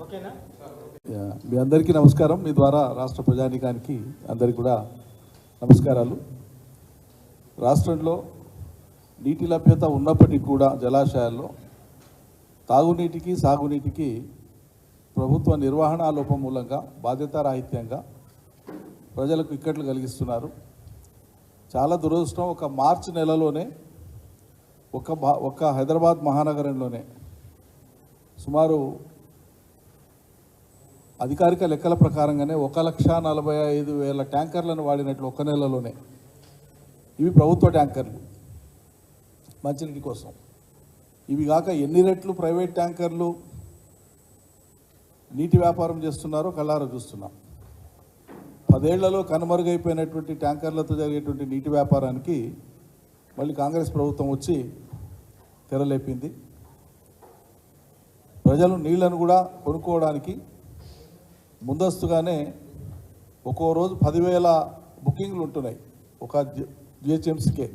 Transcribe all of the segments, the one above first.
మీ అందరికీ నమస్కారం. మీ ద్వారా రాష్ట్ర ప్రజానీకానికి అందరికీ కూడా నమస్కారాలు. రాష్ట్రంలో నీటి లభ్యత ఉన్నప్పటికీ కూడా జలాశయాల్లో తాగునీటికి సాగునీటికి ప్రభుత్వ నిర్వహణ లోపం మూలంగా బాధ్యతారాహిత్యంగా ప్రజలకు ఇక్కట్లు కలిగిస్తున్నారు. చాలా దురదృష్టం. ఒక మార్చి నెలలోనే ఒక హైదరాబాద్ మహానగరంలోనే సుమారు అధికారిక లెక్కల ప్రకారంగానే 1,45,000 ట్యాంకర్లను వాడినట్లు ఒక నెలలోనే. ఇవి ప్రభుత్వ ట్యాంకర్లు మంచినీటి కోసం. ఇవి కాక ఎన్ని రెట్లు ప్రైవేట్ ట్యాంకర్లు నీటి వ్యాపారం చేస్తున్నారో కళ్ళారా చూస్తున్నాం. 10 ఏళ్లలో కనుమరుగైపోయినటువంటి ట్యాంకర్లతో జరిగేటువంటి నీటి వ్యాపారానికి మళ్ళీ కాంగ్రెస్ ప్రభుత్వం వచ్చి తెరలేపింది. ప్రజలు నీళ్లను కూడా కొనుక్కోవడానికి ముందస్తుగానే ఒక్కో రోజు 10,000 బుకింగ్లు ఉంటున్నాయి ఒక జిహెచ్ఎంసీకే.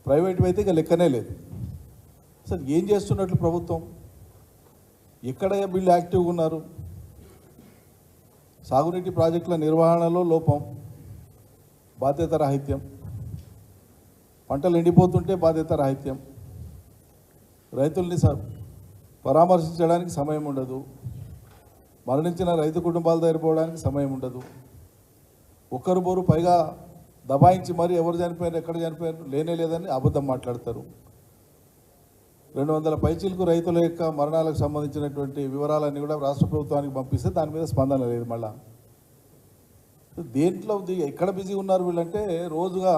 ప్రైవేట్ అయితే ఇక లెక్కనే లేదు. అసలు ఏం చేస్తున్నట్లు ప్రభుత్వం? ఎక్కడ వీళ్ళు యాక్టివ్గా ఉన్నారు? సాగునీటి ప్రాజెక్టుల నిర్వహణలో లోపం, బాధ్యత రాహిత్యం, పంటలు ఎండిపోతుంటే బాధ్యత రాహిత్యం, రైతుల్ని పరామర్శించడానికి సమయం ఉండదు, మరణించిన రైతు కుటుంబాలు దగ్గరపోవడానికి సమయం ఉండదు, ఒక్కరు బోరు పైగా దబాయించి మరి ఎవరు చనిపోయారు ఎక్కడ చనిపోయారు లేనే లేదని అబద్ధం మాట్లాడతారు. 200 పైచీలకు రైతుల యొక్క మరణాలకు సంబంధించినటువంటి వివరాలన్నీ కూడా రాష్ట్ర ప్రభుత్వానికి పంపిస్తే దాని మీద స్పందన లేదు. మళ్ళా దేంట్లో ఎక్కడ బిజీ ఉన్నారు వీళ్ళంటే, రోజుగా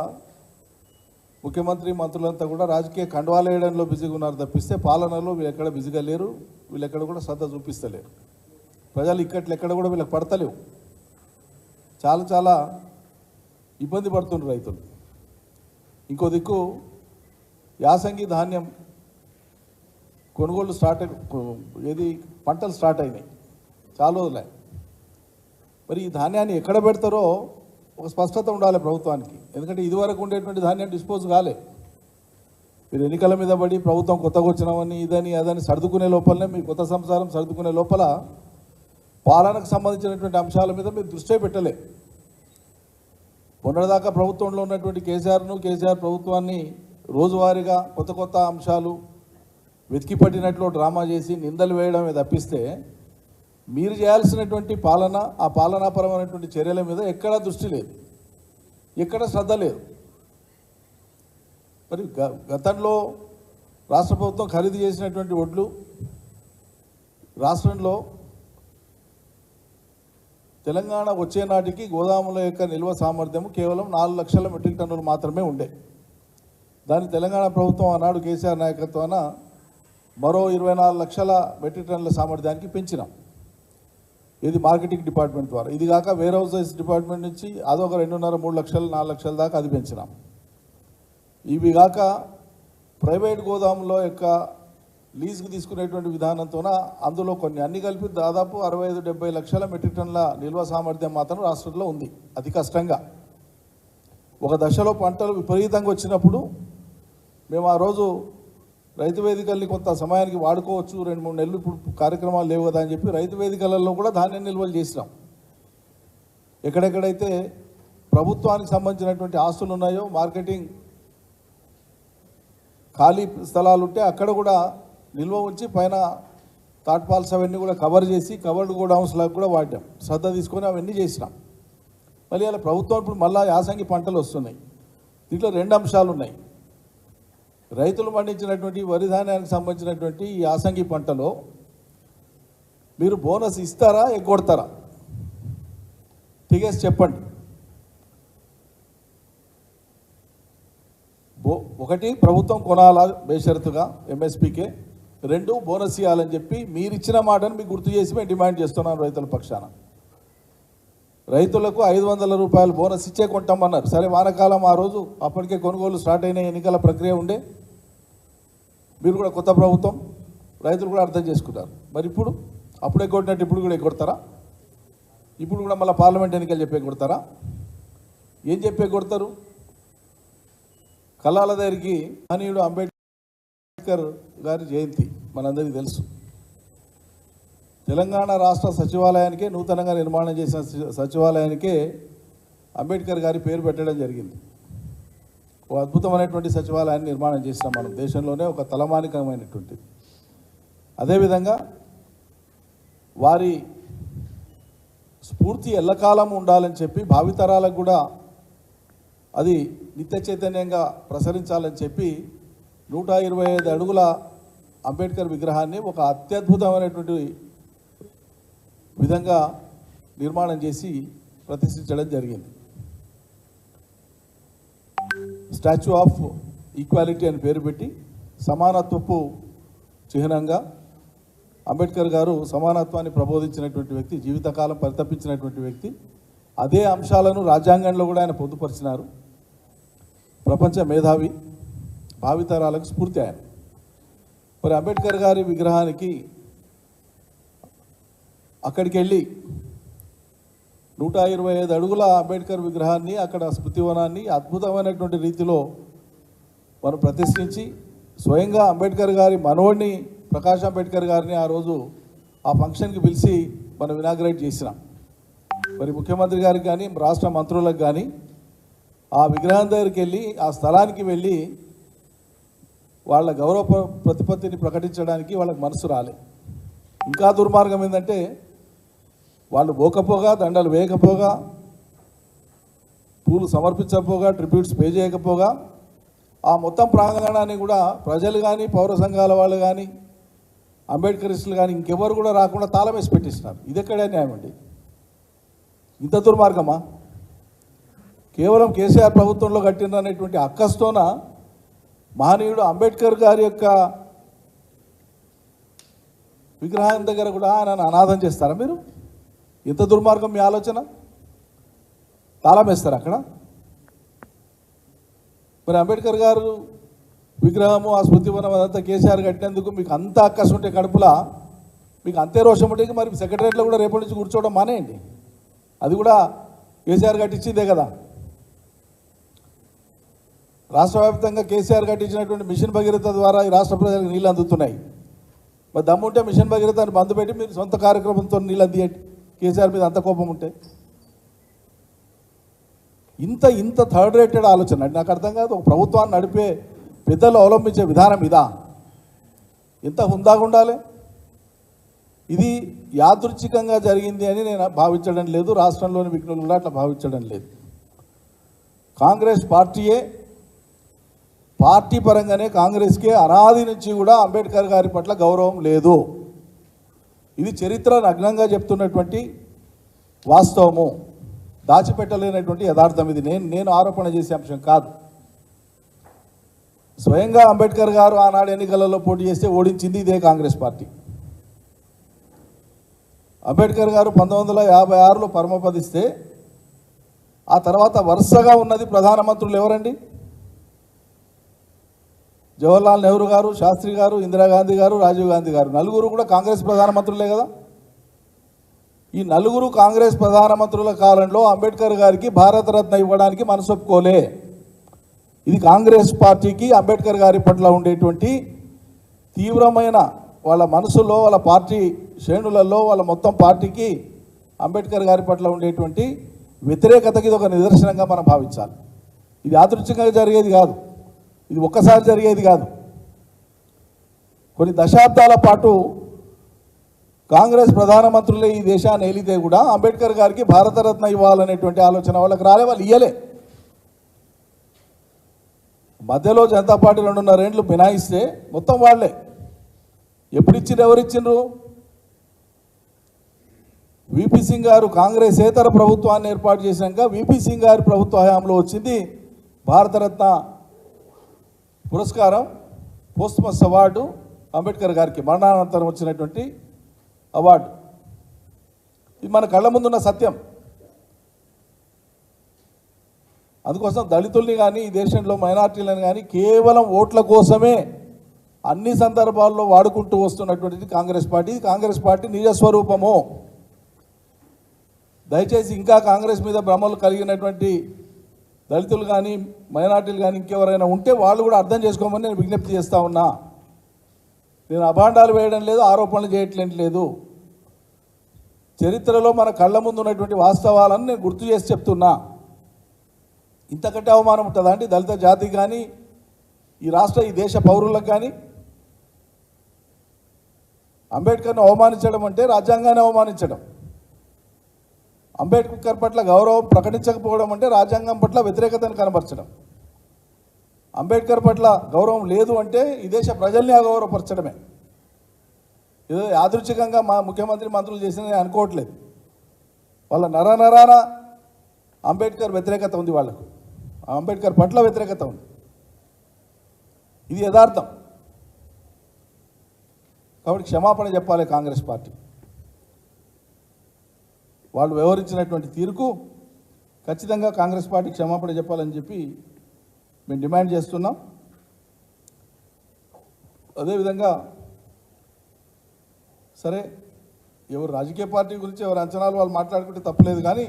ముఖ్యమంత్రి మంత్రులంతా కూడా రాజకీయ కండువాలు వేయడంలో బిజీగా ఉన్నారు తప్పిస్తే పాలనలో వీళ్ళు ఎక్కడ బిజీగా లేరు. వీళ్ళు ఎక్కడ కూడా శ్రద్ధ చూపిస్తలేరు. ప్రజలు ఇక్కట్లు ఎక్కడ కూడా వీళ్ళకి పడతలేవు. చాలా ఇబ్బంది పడుతున్నారు రైతులు. ఇంకో దిక్కు యాసంగి ధాన్యం కొనుగోలు పంటలు స్టార్ట్ అయినాయి చాలా రోజులే. మరి ఈ ధాన్యాన్ని ఎక్కడ పెడతారో ఒక స్పష్టత ఉండాలి ప్రభుత్వానికి. ఎందుకంటే ఇదివరకు ఉండేటువంటి ధాన్యం డిస్పోజ్ కాలే. మీరు ఎన్నికల మీద పడి ప్రభుత్వం కొత్తగా వచ్చినామని ఇదని అదని సర్దుకునే లోపలనే, మీ కొత్త సంసారం సర్దుకునే లోపల పాలనకు సంబంధించినటువంటి అంశాల మీద మీరు దృష్టి పెట్టలే. మొన్నటిదాకా ప్రభుత్వంలో ఉన్నటువంటి కేసీఆర్ ప్రభుత్వాన్ని రోజువారీగా కొత్త అంశాలు వెతికి పట్టినట్లు డ్రామా చేసి నిందలు వేయడమే తప్పిస్తే మీరు చేయాల్సినటువంటి పాలన, ఆ పాలనాపరమైనటువంటి చర్యల మీద ఎక్కడా దృష్టి లేదు, ఎక్కడ శ్రద్ధ లేదు. మరి గతంలో రాష్ట్ర ప్రభుత్వం ఖరీదు చేసినటువంటి వడ్లు రాష్ట్రంలో తెలంగాణ వచ్చే నాటికి గోదాముల యొక్క నిల్వ సామర్థ్యం కేవలం 4 లక్షల మెట్రిక్ టన్నులు మాత్రమే ఉండే. దాన్ని తెలంగాణ ప్రభుత్వం ఆనాడు కేసీఆర్ నాయకత్వాన మరో 24 లక్షల మెట్రిక్ టన్నుల సామర్థ్యానికి పెంచినాం. ఇది మార్కెటింగ్ డిపార్ట్మెంట్ ద్వారా. ఇది కాక వేర్ హౌసెస్ డిపార్ట్మెంట్ నుంచి అదొక 2.5-3 లక్షలు 4 లక్షల దాకా అది పెంచినాం. ఇవి కాక ప్రైవేట్ గోదాముల యొక్క లీజుకు తీసుకునేటువంటి విధానంతోన అందులో అన్ని కలిపి దాదాపు 65-70 లక్షల మెట్రిక్ టన్నుల నిల్వ సామర్థ్యం మాత్రం రాష్ట్రంలో ఉంది. అతి కష్టంగా ఒక దశలో పంటలు విపరీతంగా వచ్చినప్పుడు మేము ఆ రోజు రైతు వేదికల్ని కొంత సమయానికి వాడుకోవచ్చు, 2-3 నెలలు ఇప్పుడు కార్యక్రమాలు లేవు కదా అని చెప్పి రైతు వేదికలలో కూడా ధాన్యం నిల్వలు చేసినాం. ఎక్కడెక్కడైతే ప్రభుత్వానికి సంబంధించినటువంటి ఆస్తులు ఉన్నాయో, మార్కెటింగ్ ఖాళీ స్థలాలు ఉంటే అక్కడ కూడా నిల్వ ఉంచి పైన తాట్పాల్స్ అవన్నీ కూడా కవర్ చేసి కవర్డ్ గోడౌన్స్ లాగా కూడా వాడాం. శ్రద్ధ తీసుకొని అవన్నీ చేసినాం. మళ్ళీ అలా ప్రభుత్వం ఇప్పుడు మళ్ళీ యాసంగి పంటలు వస్తున్నాయి. దీంట్లో 2 అంశాలు ఉన్నాయి. రైతులు పండించినటువంటి వరి ధాన్యానికి సంబంధించినటువంటి ఈ యాసంగి పంటలో మీరు బోనస్ ఇస్తారా, ఎగ్గొడతారా? టిగేసి చెప్పండి. ఒకటి, ప్రభుత్వం కొనాలా బేషరతుగా ఎంఎస్పీకే. 2, బోనస్ ఇవ్వాలని చెప్పి మీరు ఇచ్చిన మాటను మీకు గుర్తు చేసి మేము డిమాండ్ చేస్తున్నాం రైతుల పక్షాన. రైతులకు 500 రూపాయలు బోనస్ ఇచ్చే కొంటామన్నారు. సరే, వానకాలం ఆ రోజు అప్పటికే కొనుగోలు స్టార్ట్ అయిన ఎన్నికల ప్రక్రియ ఉండే. మీరు కూడా కొత్త ప్రభుత్వం, రైతులు కూడా అర్థం చేసుకున్నారు. మరి అప్పుడే కొట్టినట్టు ఇప్పుడు కూడా ఎగ్గొడతారా? ఇప్పుడు కూడా మళ్ళీ పార్లమెంట్ ఎన్నికలు చెప్పే కొడతారా? ఏం చెప్పే కొడతారు? కల్లాల దగ్గరికి మహనీయుడు అంబేద్కర్ గారి జయంతి మనందరికీ తెలుసు. తెలంగాణ రాష్ట్ర సచివాలయానికే నూతనంగా నిర్మాణం చేసిన సచివాలయానికే అంబేద్కర్ గారి పేరు పెట్టడం జరిగింది. ఒక అద్భుతమైనటువంటి సచివాలయాన్ని నిర్మాణం చేసినాం మనం, దేశంలోనే ఒక తలమానికమైనటువంటిది. అదేవిధంగా వారి స్ఫూర్తి ఎల్లకాలం ఉండాలని చెప్పి భావితరాలకు కూడా అది నిత్య చైతన్యంగా ప్రసరించాలని చెప్పి 125 అడుగుల అంబేద్కర్ విగ్రహాన్ని ఒక అత్యద్భుతమైనటువంటి విధంగా నిర్మాణం చేసి ప్రతిష్ఠించడం జరిగింది. స్టాచ్యూ ఆఫ్ ఈక్వాలిటీ అని పేరు పెట్టి సమానత్వపు చిహ్నంగా అంబేద్కర్ గారు సమానత్వాన్ని ప్రబోధించినటువంటి వ్యక్తి, జీవితకాలం పరితపించినటువంటి వ్యక్తి. అదే అంశాలను రాజ్యాంగంలో కూడా ఆయన పొందుపరిచినారు. ప్రపంచ మేధావి, భావితరాలకు స్ఫూర్తి ఆయన. మరి అంబేద్కర్ గారి విగ్రహానికి అక్కడికి వెళ్ళి 125 అడుగుల అంబేద్కర్ విగ్రహాన్ని, అక్కడ స్మృతివనాన్ని అద్భుతమైనటువంటి రీతిలో మనం ప్రతిష్ఠించి స్వయంగా అంబేద్కర్ గారి మనోడిని ప్రకాష్ అంబేద్కర్ గారిని ఆ రోజు ఆ ఫంక్షన్కి పిలిచి మనం ఇనాగ్రేట్ చేసినాం. మరి ముఖ్యమంత్రి గారికి కానీ రాష్ట్ర మంత్రులకు కానీ ఆ విగ్రహం దగ్గరికి వెళ్ళి ఆ స్థలానికి వెళ్ళి వాళ్ళ గౌరవ ప్రతిపత్తిని ప్రకటించడానికి వాళ్ళకి మనసు రాలే. ఇంకా దుర్మార్గం ఏంటంటే వాళ్ళు పోకపోగా, దండలు వేయకపోగా, పూలు సమర్పించకపోగా, ట్రిబ్యూట్స్ పే చేయకపోగా ఆ మొత్తం ప్రాంగణాన్ని కూడా ప్రజలు కానీ, పౌర సంఘాల వాళ్ళు కానీ, అంబేద్కరిస్టులు కానీ ఇంకెవరు కూడా రాకుండా తాళం వేసి పెట్టిస్తున్నారు. ఇది ఎక్కడే న్యాయం అండి? ఇంత దుర్మార్గమా? కేవలం కేసీఆర్ ప్రభుత్వంలో కట్టినటువంటి అక్కస్తోన మహనీయుడు అంబేద్కర్ గారి యొక్క విగ్రహం దగ్గర కూడా ఆయన అనాథం చేస్తారా మీరు? ఎంత దుర్మార్గం మీ ఆలోచన? తాళం వేస్తారు అక్కడ. మరి అంబేద్కర్ గారు విగ్రహము, ఆ స్మృతివనం అదంతా కేసీఆర్ కట్టినందుకు మీకు అంత అక్కసు ఉంటే కడుపులా, మీకు అంతే రోషం ఉంటే మరి సెక్రటరియట్లో కూడా రేపటి నుంచి కూర్చోవడం మానేయండి. అది కూడా కేసీఆర్ కట్టించిందే కదా. రాష్ట్ర వ్యాప్తంగా కేసీఆర్ కట్టించినటువంటి మిషన్ భగీరథ ద్వారా ఈ రాష్ట్ర ప్రజలకు నీళ్ళు అందుతున్నాయి. మరి దమ్ముంటే మిషన్ భగీరథని బంద్ పెట్టి మీరు సొంత కార్యక్రమంతో నీళ్ళు అందియండి, కేసీఆర్ మీద అంత కోపం ఉంటే. ఇంత థర్డ్ రేటెడ్ ఆలోచన నాకు అర్థం కాదు. ఒక ప్రభుత్వాన్ని నడిపే పెద్దలు అవలంబించే విధానం ఇదా? ఎంత హుందాగా ఉండాలి? ఇది యాదృచ్ఛికంగా జరిగింది అని నేను భావించడం లేదు. రాష్ట్రంలోని విఘ్నులు కూడా అట్లా భావించడం లేదు. కాంగ్రెస్ పార్టీ పరంగానే కాంగ్రెస్కే అనాది నుంచి కూడా అంబేద్కర్ గారి పట్ల గౌరవం లేదు. ఇది చరిత్ర నగ్నంగా చెప్తున్నటువంటి వాస్తవము, దాచిపెట్టలేనటువంటి యథార్థం. ఇది నేను ఆరోపణ చేసే అంశం కాదు. స్వయంగా అంబేద్కర్ గారు ఆనాడు ఎన్నికలలో పోటీ చేస్తే ఓడించింది ఇదే కాంగ్రెస్ పార్టీ. అంబేద్కర్ గారు 1956లో పరమపదిస్తే ఆ తర్వాత వరుసగా ఉన్నది ప్రధానమంత్రులు ఎవరండి? జవహర్లాల్ నెహ్రూ గారు, శాస్త్రి గారు, ఇందిరాగాంధీ గారు, రాజీవ్ గాంధీ గారు, నలుగురు కూడా కాంగ్రెస్ ప్రధానమంత్రులే కదా. ఈ నలుగురు కాంగ్రెస్ ప్రధానమంత్రుల కాలంలో అంబేద్కర్ గారికి భారతరత్న ఇవ్వడానికి మనసొప్పుకోలే. ఇది కాంగ్రెస్ పార్టీకి అంబేద్కర్ గారి పట్ల ఉండేటువంటి తీవ్రమైన వాళ్ళ మనసులో, వాళ్ళ పార్టీ శ్రేణులలో, వాళ్ళ మొత్తం పార్టీకి అంబేద్కర్ గారి పట్ల ఉండేటువంటి వ్యతిరేకతకి ఇది ఒక నిదర్శనంగా మనం భావించాలి. ఇది యాదృచ్ఛికంగా జరిగేది కాదు, ఇది ఒక్కసారి జరిగేది కాదు. కొన్ని దశాబ్దాల పాటు కాంగ్రెస్ ప్రధానమంత్రులే ఈ దేశాన్ని ఏలితే కూడా అంబేద్కర్ గారికి భారతరత్న ఇవ్వాలనేటువంటి ఆలోచన వాళ్ళకి రాలే, వాళ్ళు ఇయ్యలే. మధ్యలో జనతా పార్టీ 2.5 ఏళ్ళు మినాయిస్తే మొత్తం వాళ్ళే. ఎప్పుడు ఇచ్చిండ్రు, ఎవరిచ్చిండ్రు? విపి సింగ్ గారు కాంగ్రెసేతర ప్రభుత్వాన్ని ఏర్పాటు చేసినాక విపి సింగ్ గారి ప్రభుత్వ హయాంలో వచ్చింది భారతరత్న పురస్కారం, పోస్ట్మస్ అవార్డు అంబేద్కర్ గారికి మరణానంతరం వచ్చినటువంటి అవార్డు. ఇది మన కళ్ళ ముందున్న సత్యం. అందుకోసం దళితుల్ని కానీ ఈ దేశంలో మైనార్టీలను కానీ కేవలం ఓట్ల కోసమే అన్ని సందర్భాల్లో వాడుకుంటూ వస్తున్నటువంటిది కాంగ్రెస్ పార్టీ. కాంగ్రెస్ పార్టీ నిజస్వరూపము. దయచేసి ఇంకా కాంగ్రెస్ మీద భ్రమలు కలిగినటువంటి దళితులు కానీ మైనార్టీలు కానీ ఇంకెవరైనా ఉంటే వాళ్ళు కూడా అర్థం చేసుకోమని నేను విజ్ఞప్తి చేస్తూ ఉన్నా. నేను అభాండాలు వేయడం లేదు, ఆరోపణలు చేయట్లేదు. చరిత్రలో మన కళ్ళ ముందు ఉన్నటువంటి వాస్తవాలను నేను గుర్తు చేసి చెప్తున్నా. ఇంతకంటే అవమానం ఉంటుందా అండి దళిత జాతి కానీ ఈ దేశ పౌరులకు కానీ? అంబేద్కర్ని అవమానించడం అంటే రాజ్యాంగాన్ని అవమానించడం. అంబేద్కర్ పట్ల గౌరవం ప్రకటించకపోవడం అంటే రాజ్యాంగం పట్ల వ్యతిరేకతను కనబరచడం. అంబేద్కర్ పట్ల గౌరవం లేదు అంటే ఈ దేశ ప్రజల్ని అగౌరవపరచడమే. ఏదో యాదృచ్ఛికంగా మా ముఖ్యమంత్రి మంత్రులు చేసిన అనుకోవట్లేదు. వాళ్ళ నరాన అంబేద్కర్ వ్యతిరేకత ఉంది, వాళ్ళకు అంబేద్కర్ పట్ల వ్యతిరేకత ఉంది. ఇది యథార్థం. కాబట్టి క్షమాపణ చెప్పాలి కాంగ్రెస్ పార్టీ. వాళ్ళు వ్యవహరించినటువంటి తీరుకు ఖచ్చితంగా కాంగ్రెస్ పార్టీ క్షమాపణ చెప్పాలని చెప్పి మేము డిమాండ్ చేస్తున్నాం. అదేవిధంగా సరే, ఎవరు రాజకీయ పార్టీ గురించి ఎవరు అంచనాలు వాళ్ళు మాట్లాడుకుంటే తప్పలేదు, కానీ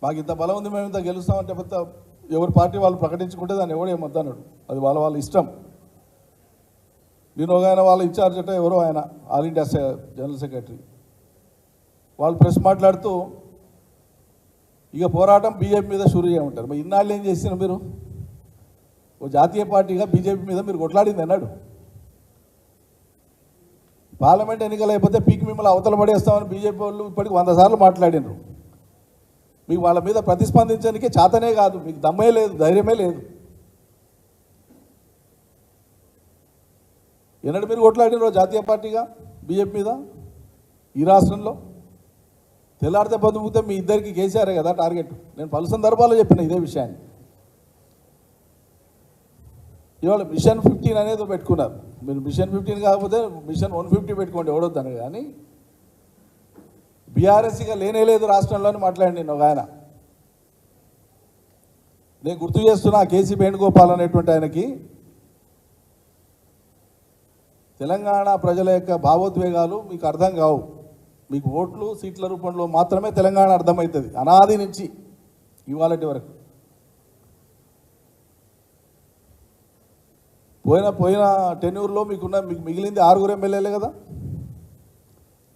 మాకు ఇంత బలం ఉంది, మేము ఇంత గెలుస్తామంటే పెద్ద ఎవరి పార్టీ వాళ్ళు ప్రకటించుకుంటే దాన్ని ఎవడేమొద్దన్నాడు. అది వాళ్ళ ఇష్టం. నేను ఆయన వాళ్ళ ఇన్ఛార్జ్ అంటే ఎవరో ఆయన ఆల్ ఇండియా జనరల్ సెక్రటరీ వాళ్ళు ప్రెస్ మాట్లాడుతూ ఇక పోరాటం బీజేపీ మీద షురూ చేయమంటారు. మరి ఇన్నాళ్ళు ఏం చేసినా మీరు? ఓ జాతీయ పార్టీగా బీజేపీ మీద మీరు కొట్లాడింది అన్నాడు. పార్లమెంట్ ఎన్నికలు అయిపోతే పీక్ మిమ్మల్ని అవతల పడేస్తామని బీజేపీ వాళ్ళు ఇప్పటికి 100 సార్లు మాట్లాడినారు. మీకు వాళ్ళ మీద ప్రతిస్పందించడానికే చేతనే కాదు, మీకు దమ్మే లేదు, ధైర్యమే లేదు. ఎన్నడూ మీరు కొట్లాడినారో జాతీయ పార్టీగా బీజేపీ మీద ఈ రాష్ట్రంలో? తెల్లారితే పొద్దుపుతే మీ ఇద్దరికి కేసీఆరే కదా టార్గెట్. నేను పలు సందర్భాల్లో చెప్పిన ఇదే విషయాన్ని. ఇవాళ మిషన్ 15 అనేది పెట్టుకున్నారు. మీరు మిషన్ 15 కాకపోతే మిషన్ 150 పెట్టుకోండి, ఎవడొద్దని. కానీ బీఆర్ఎస్గా లేనేలేదు రాష్ట్రంలో అని మాట్లాడి నేను ఒక ఆయన. నేను గుర్తు చేస్తున్నా కేసీ వేణుగోపాల్ అనేటువంటి ఆయనకి తెలంగాణ ప్రజల యొక్క భావోద్వేగాలు మీకు అర్థం కావు. మీకు ఓట్లు సీట్ల రూపంలో మాత్రమే తెలంగాణ అర్థమవుతుంది, అనాది నుంచి ఇవాళటి వరకు. పోయిన టెన్యూర్లో మీకు మిగిలింది 6 ఎమ్మెల్యేలే కదా.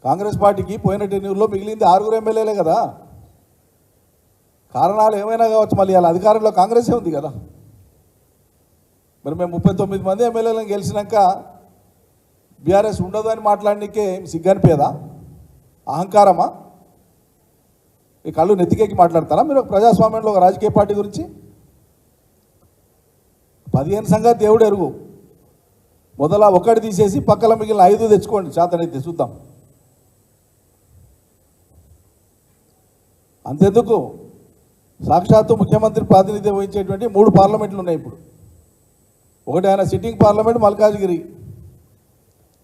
కాంగ్రెస్ పార్టీకి పోయిన టెన్యూర్లో మిగిలింది 6 ఎమ్మెల్యేలే కదా. కారణాలు ఏమైనా కావచ్చు, మళ్ళీ అలా అధికారంలో కాంగ్రెసే ఉంది కదా. మరి మేము 39 మంది ఎమ్మెల్యేలను గెలిచినాక బీఆర్ఎస్ ఉండదు అని మాట్లాడడానికే సిగ్గనిపేదా? అహంకారమా? ఈ కళ్ళు నెత్తికెక్కి మాట్లాడతారా మీరు ప్రజాస్వామ్యంలో ఒక రాజకీయ పార్టీ గురించి? 15 సంగతి దేవుడు ఎరుగు. మొదల ఒకటి తీసేసి పక్కల మిగిలిన 5 తెచ్చుకోండి, చేతనైతే చూద్దాం. అంతెందుకు, సాక్షాత్తు ముఖ్యమంత్రి ప్రాతినిధ్యం వహించేటువంటి 3 పార్లమెంట్లు ఉన్నాయి ఇప్పుడు. ఒకటి ఆయన సిట్టింగ్ పార్లమెంట్ మల్కాజ్గిరి,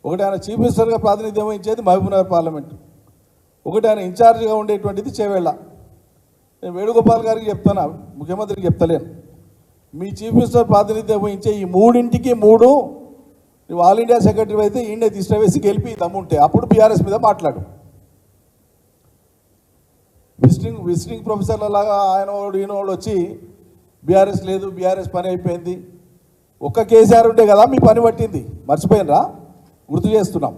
ఒకటి ఆయన చీఫ్ మినిస్టర్గా ప్రాతినిధ్యం వహించేది మహబూబ్నగర్ పార్లమెంట్, ఒకటి ఆయన ఇన్ఛార్జిగా ఉండేటువంటిది చేవేళ్ళ. నేను వేణుగోపాల్ గారికి చెప్తాను, ముఖ్యమంత్రికి చెప్తలేను. మీ చీఫ్ మినిస్టర్ ప్రాతినిధ్యం వహించే ఈ 3ంటికి 3 నువ్వు ఆల్ ఇండియా సెక్రటరీ అయితే ఈయనే తీసుకువేసి గెలిపి దమ్ముంటే అప్పుడు బీఆర్ఎస్ మీద మాట్లాడు. విజిటింగ్ ప్రొఫెసర్ల లాగా ఆయన ఈయనోడు వచ్చి బీఆర్ఎస్ లేదు, బీఆర్ఎస్ పని అయిపోయింది. ఒక్క కేసీఆర్ ఉంటే కదా మీ పని పట్టింది, మర్చిపోయినరా? గుర్తు చేస్తున్నాం.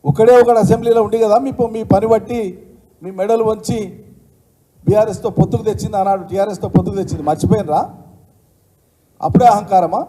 ఒకడే అసెంబ్లీలో ఉండి కదా మీ పని బట్టి మీ మెడలు వంచి బీఆర్ఎస్తో పొత్తుకు తెచ్చింది, ఆనాడు టీఆర్ఎస్తో పొత్తుకు తెచ్చింది, మర్చిపోయినరా? అప్పుడే అహంకారమా?